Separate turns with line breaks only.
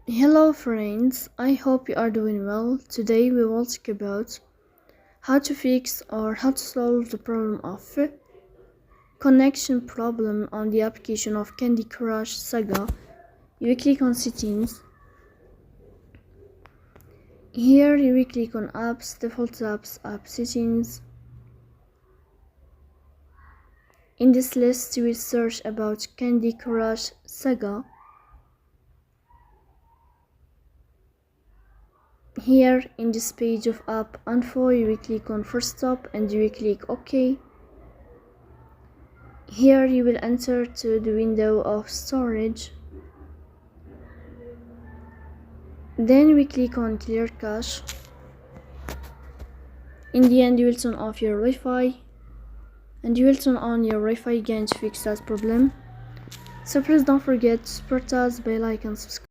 Hello friends, I hope you are doing well. Today we will talk about how to fix or how to solve the problem of connection problem on the application of Candy Crush Saga. You click on settings. Here you will click on apps, default apps, app settings. In this list you will search about Candy Crush Saga. Here in this page of app info you will click on first stop and you will click OK. Here you will enter to the window of storage. Then we click on clear cache. In the end you will turn off your Wi-Fi and you will turn on your Wi-Fi again to fix that problem. So please don't forget to support us by like and subscribe.